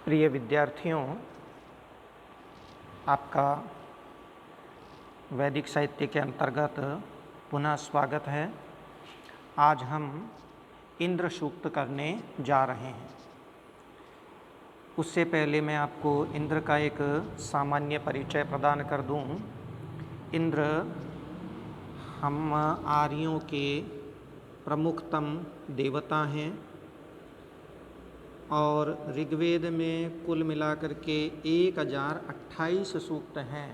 प्रिय विद्यार्थियों, आपका वैदिक साहित्य के अंतर्गत पुनः स्वागत है। आज हम इंद्र सूक्त करने जा रहे हैं। उससे पहले मैं आपको इंद्र का एक सामान्य परिचय प्रदान कर दूं। इंद्र हम आर्यों के प्रमुखतम देवता हैं और ऋग्वेद में कुल मिलाकर के 1028 सूक्त हैं।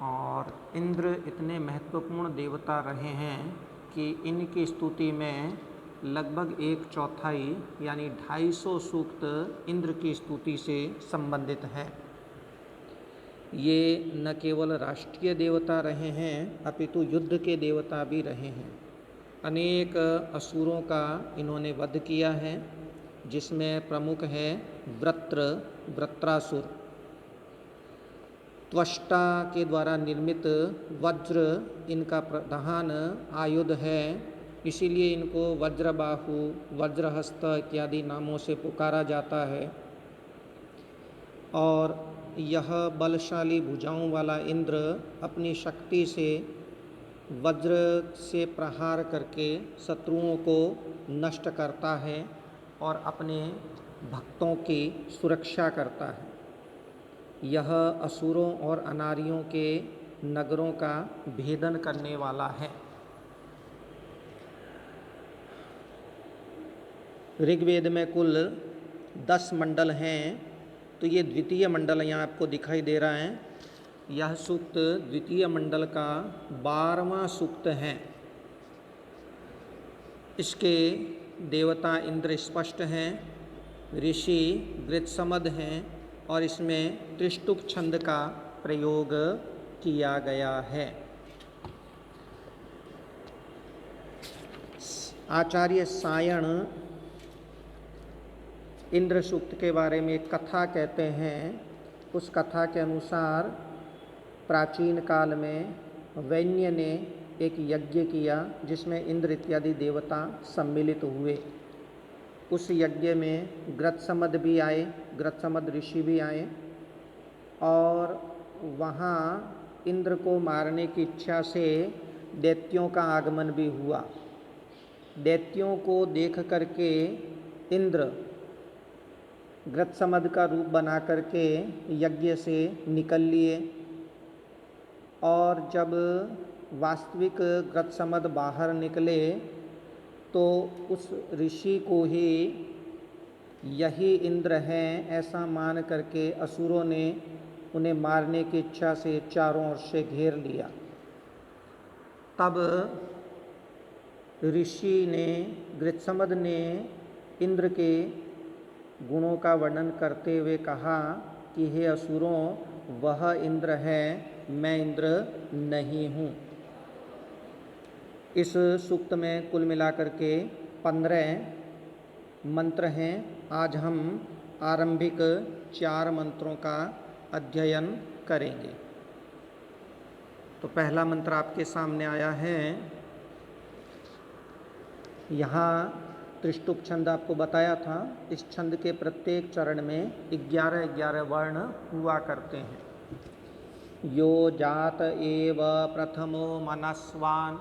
और इंद्र इतने महत्वपूर्ण देवता रहे हैं कि इनकी स्तुति में लगभग 1/4 यानी 250 सूक्त इंद्र की स्तुति से संबंधित है। ये न केवल राष्ट्रीय देवता रहे हैं अपितु युद्ध के देवता भी रहे हैं। अनेक असुरों का इन्होंने वध किया है, जिसमें प्रमुख है वृत्रासुर। त्वष्टा के द्वारा निर्मित वज्र इनका प्रधान आयुध है, इसीलिए इनको वज्रबाहु, वज्रहस्त इत्यादि नामों से पुकारा जाता है। और यह बलशाली भुजाओं वाला इंद्र अपनी शक्ति से वज्र से प्रहार करके शत्रुओं को नष्ट करता है और अपने भक्तों की सुरक्षा करता है। यह असुरों और अनारियों के नगरों का भेदन करने वाला है। ऋग्वेद में कुल 10 मंडल हैं, तो ये द्वितीय मंडल यहाँ आपको दिखाई दे रहा है। यह सूक्त द्वितीय मंडल का 12वां सूक्त है। इसके देवता इंद्र स्पष्ट हैं, ऋषि गृत्समद हैं और इसमें त्रिष्टुप छंद का प्रयोग किया गया है। आचार्य सायण इंद्र सूक्त के बारे में एक कथा कहते हैं। उस कथा के अनुसार प्राचीन काल में वैन्य ने एक यज्ञ किया जिसमें इंद्र इत्यादि देवता सम्मिलित हुए। उस यज्ञ में गृत्समद भी आए, गृत्समद ऋषि भी आए और वहाँ इंद्र को मारने की इच्छा से दैत्यों का आगमन भी हुआ। दैत्यों को देख करके इंद्र गृत्समद का रूप बना करके यज्ञ से निकल लिए और जब वास्तविक गृत्समद बाहर निकले तो उस ऋषि को ही यही इंद्र हैं ऐसा मान करके असुरों ने उन्हें मारने की इच्छा से चारों ओर से घेर लिया। तब ऋषि ने, गृत्समद ने इंद्र के गुणों का वर्णन करते हुए कहा कि हे असुरों, वह इंद्र है, मैं इंद्र नहीं हूँ। इस सूक्त में कुल मिलाकर के 15 मंत्र हैं। आज हम आरंभिक 4 मंत्रों का अध्ययन करेंगे। तो पहला मंत्र आपके सामने आया है। यहाँ त्रिष्टुप छंद आपको बताया था। इस छंद के प्रत्येक चरण में 11 वर्ण हुआ करते हैं। यो जात एव प्रथमो मनस्वान्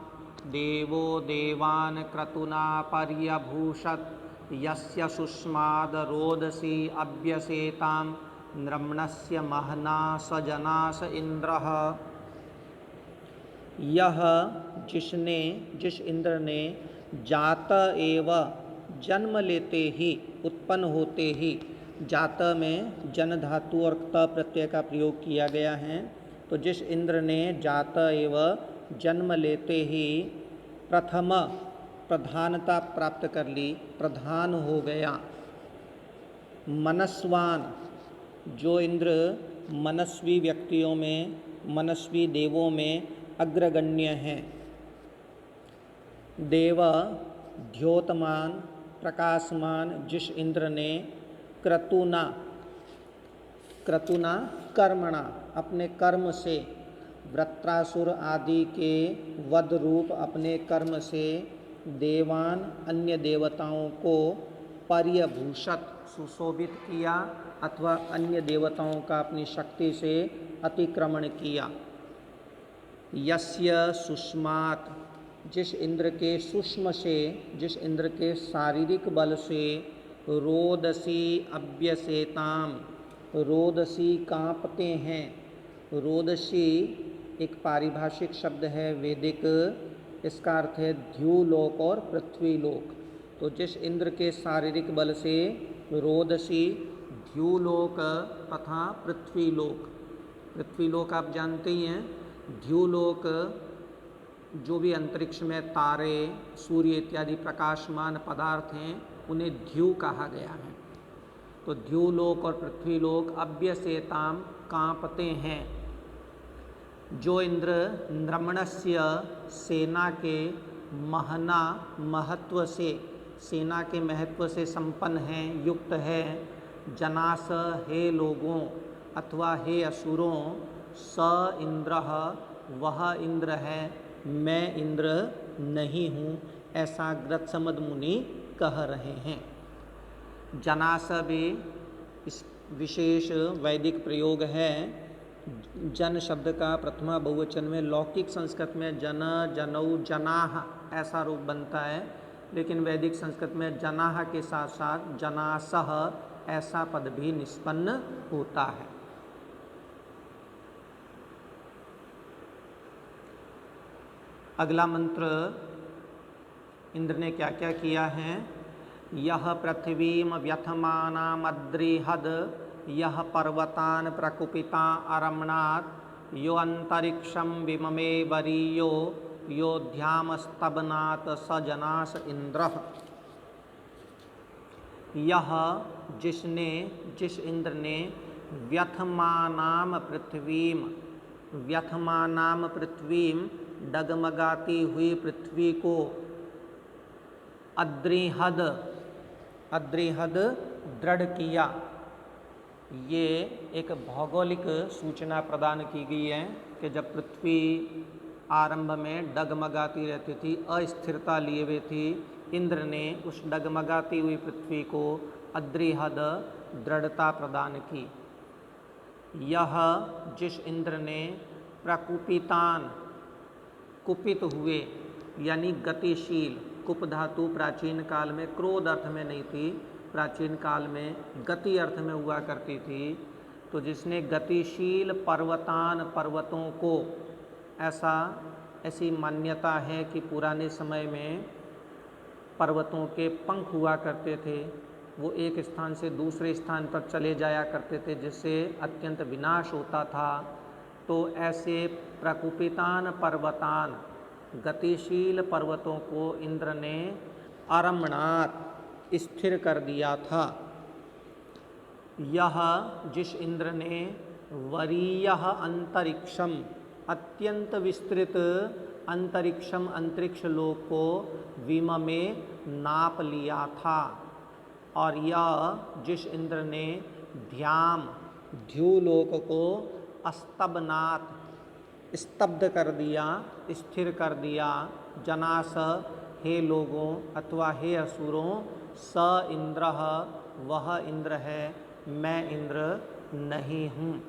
देवो देवान् क्रतुना पर्यभूषत् यस्य सुष्माद रोदसी अभ्यसेतां नृम्णस्य महना स जनास इंद्रः। यह जिस इंद्र ने जात एव जन्म लेते ही, उत्पन्न होते ही, जात में जन धातु और त प्रत्यय का प्रयोग किया गया है। तो जिस इंद्र ने जात एव जन्म लेते ही प्रथम प्रधानता प्राप्त कर ली, प्रधान हो गया। मनस्वान, जो इंद्र मनस्वी व्यक्तियों में, मनस्वी देवों में अग्रगण्य हैं। देव द्योतमान, प्रकाशमान, जिस इंद्र ने क्रतुना कर्मणा, अपने कर्म से, वृत्रासुर आदि के वध रूप अपने कर्म से देवान, अन्य देवताओं को पर्यभूषत सुशोभित किया अथवा अन्य देवताओं का अपनी शक्ति से अतिक्रमण किया। यस्य सुष्मात्, जिस इंद्र के सूक्ष्म से, जिस इंद्र के शारीरिक बल से रोदसी अभ्यसेताम, रोदसी कांपते हैं। रोदसी एक पारिभाषिक शब्द है वैदिक, इसका अर्थ है ध्युलोक और पृथ्वीलोक। तो जिस इंद्र के शारीरिक बल से रोदसी ध्युलोक तथा पृथ्वीलोक, पृथ्वीलोक आप जानते ही हैं, ध्युलोक जो भी अंतरिक्ष में तारे, सूर्य इत्यादि प्रकाशमान पदार्थ हैं उन्हें ध्यू कहा गया है। तो ध्युलोक और पृथ्वीलोक अभ्यसेताम कांपते हैं। जो इंद्र नृम्णस्य सेना के महना महत्व से, सेना के महत्व से संपन्न है, युक्त है। जनास, हे लोगों अथवा हे असुरों, स इंद्रः, वह इंद्र है, मैं इंद्र नहीं हूँ, ऐसा ग्रत्समद मुनि कह रहे हैं। जनास भी इस विशेष वैदिक प्रयोग है। जन शब्द का प्रथमा बहुवचन में लौकिक संस्कृत में जन, जनौ, जनाह ऐसा रूप बनता है, लेकिन वैदिक संस्कृत में जनाह के साथ साथ जनासह ऐसा पद भी निष्पन्न होता है। अगला मंत्र इंद्र ने क्या क्या किया है। यह पृथ्वीम व्यथमानामद्रिहद, यह पर्वतान प्रकुपिता अरमणात्, यो अंतरिक्षम विममे वरीयो, योध्यामस्तबनात् स जनास इंद्रः। यह जिसने, जिस इंद्र ने व्यथमानाम पृथ्वीम, व्यथमानाम पृथ्वीम डगमगाती हुई पृथ्वी को, अद्रिहद, अद्रिहद दृढ़ किया। ये एक भौगोलिक सूचना प्रदान की गई है कि जब पृथ्वी आरंभ में डगमगाती रहती थी, अस्थिरता लिए हुए थी, इंद्र ने उस डगमगाती हुई पृथ्वी को अद्रिहद दृढ़ता प्रदान की। यह जिस इंद्र ने प्रकुपितान, कुपित हुए यानी गतिशील, कुप धातु प्राचीन काल में क्रोध अर्थ में नहीं थी, प्राचीन काल में गति अर्थ में हुआ करती थी। तो जिसने गतिशील पर्वतान, पर्वतों को, ऐसी मान्यता है कि पुराने समय में पर्वतों के पंख हुआ करते थे, वो एक स्थान से दूसरे स्थान पर चले जाया करते थे जिससे अत्यंत विनाश होता था। तो ऐसे प्रकुपितान पर्वतान, गतिशील पर्वतों को इंद्र ने अरमणात् स्थिर कर दिया था। यह जिस इंद्र ने वरीयः अंतरिक्षम, अत्यंत विस्तृत अंतरिक्षम, अंतरिक्ष लोक को विममे नाप लिया था। और यह जिस इंद्र ने ध्याम, ध्युलोक को अस्तबनात्, स्तब्ध कर दिया, स्थिर कर दिया। जनास, हे लोगों अथवा हे असुरों, स इंद्रः, वह इंद्र है, मैं इंद्र नहीं हूँ।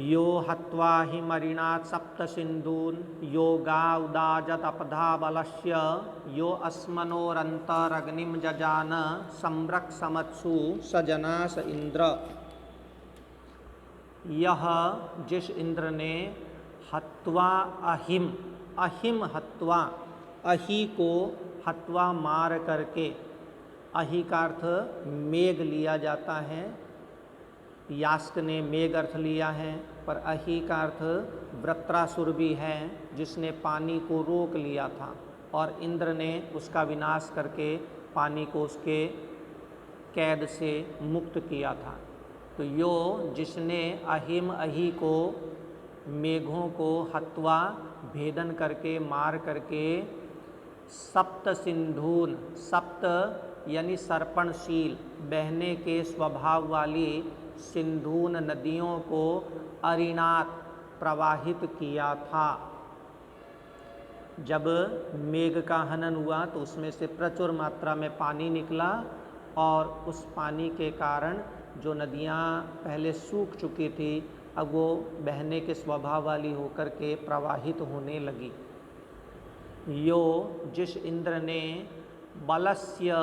यो हत्वा हि मरिणात् सप्त सिन्धून्, यो गावदाजत अपधा बलस्य, यो अस्मनोरन्तरग्निं जजान, सम्रक् समत्सु स जनास इंद्र। यह जिस इंद्र ने हत्वा अहिम, अहिम हत्वा, अहि को हत्वा मार करके, अहि का अर्थ मेघ लिया जाता है, यास्क ने मेघ अर्थ लिया है, पर अहि का अर्थ वृत्रासुर भी है जिसने पानी को रोक लिया था और इंद्र ने उसका विनाश करके पानी को उसके कैद से मुक्त किया था। तो यो जिसने अहिम, अहि को, मेघों को हत्वा, भेदन करके, मार करके, सप्त सिंधून, सप्त यानी सर्पणशील, बहने के स्वभाव वाली सिंधून नदियों को अरिणात प्रवाहित किया था। जब मेघ का हनन हुआ तो उसमें से प्रचुर मात्रा में पानी निकला और उस पानी के कारण जो नदियाँ पहले सूख चुकी थी अब वो बहने के स्वभाव वाली होकर के प्रवाहित होने लगी। यो जिस इंद्र ने बलस्य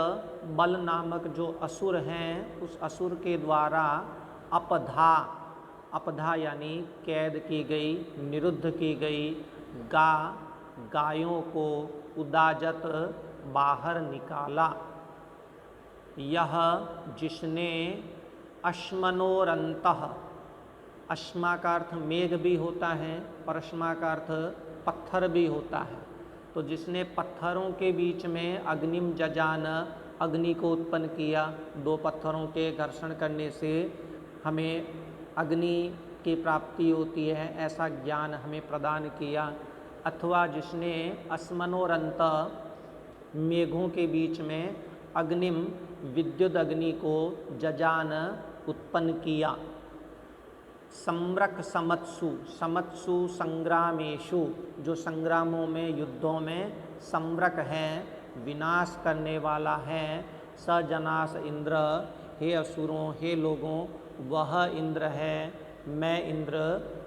बल नामक जो असुर हैं उस असुर के द्वारा अपधा अपधा यानी कैद की गई, निरुद्ध की गई गायों को उदाजत बाहर निकाला। यह जिसने अश्मनोरंतः, अश्मा का अर्थ मेघ भी होता है और अश्मा का अर्थ पत्थर भी होता है, तो जिसने पत्थरों के बीच में अग्निम जजान, अग्नि को उत्पन्न किया, दो पत्थरों के घर्षण करने से हमें अग्नि की प्राप्ति होती है ऐसा ज्ञान हमें प्रदान किया। अथवा जिसने अस्मनोरंत मेघों के बीच में अग्निम विद्युत अग्नि को जजान उत्पन्न किया। सम्रक समत्सु, समत्सु संग्रामेशु, जो संग्रामों में युद्धों में सम्रक है, विनाश करने वाला है। सजनास इंद्र, हे असुरों हे लोगों वह इंद्र है, मैं इंद्र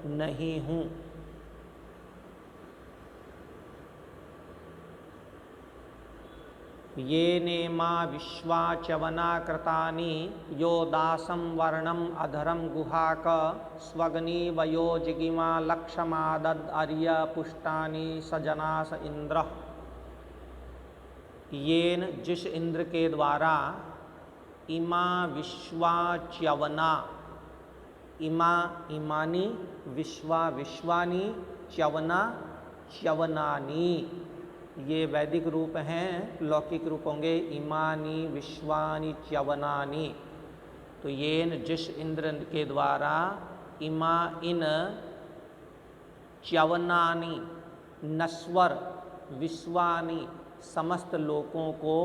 नहीं हूँ। ये नेमा विश्वा च्यवना कृतानि यो दासं वर्णम अधरम गुहाक स्वग्नि वयो जिगिमा लक्षमादद अर्य पुष्टानि सजनास इंद्र। येन जिस इंद्र के द्वारा इमा विश्वा च्यवना, इमा इमानी, विश्वा विश्वानी, च्यवना च्यवनानी, ये वैदिक रूप हैं, लौकिक रूप होंगे इमानी विश्वानी च्यवनानी। तो ये जिस इंद्र के द्वारा इमा इन च्यवनानी नश्वर विश्वानी समस्त लोकों को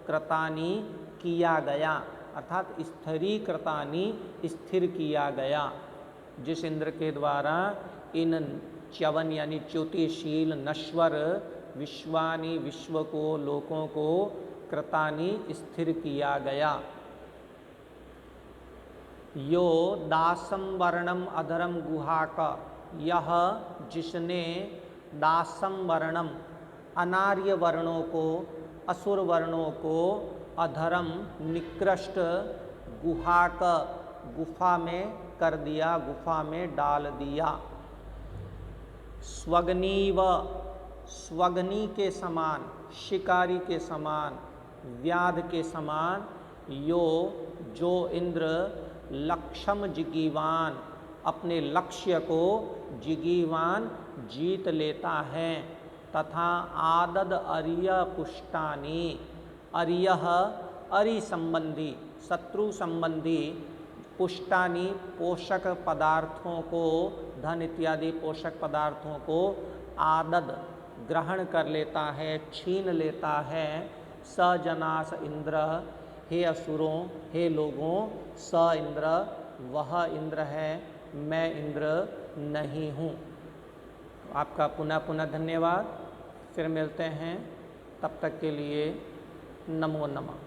कृतानी किया गया, अर्थात स्थिरीकृतानी स्थिर किया गया। जिस इंद्र के द्वारा इन च्यवन यानी च्युतिशील नश्वर विश्वानी विश्व को लोकों को कृतानी स्थिर किया गया। यो दासम वर्णम अधरम गुहाक, यह जिसने दासम वर्णम अनार्य वर्णों को, असुर वर्णों को, अधरम निकृष्ट, गुहाक गुफा में कर दिया, गुफा में डाल दिया। स्वग्नीव, स्वग्नि के समान, शिकारी के समान, व्याध के समान, यो जो इंद्र लक्षम जिगीवान, अपने लक्ष्य को जिगीवान जीत लेता है। तथा आदद अर्य पुष्टानी, अर्यः अरि संबंधी, शत्रु संबंधी, पुष्टानी पोषक पदार्थों को, धन इत्यादि पोषक पदार्थों को आदद ग्रहण कर लेता है, छीन लेता है। सजनास इंद्र, हे असुरों हे लोगों, स इंद्र वह इंद्र है, मैं इंद्र नहीं हूँ। आपका पुनः पुनः धन्यवाद। फिर मिलते हैं, तब तक के लिए नमो नमः।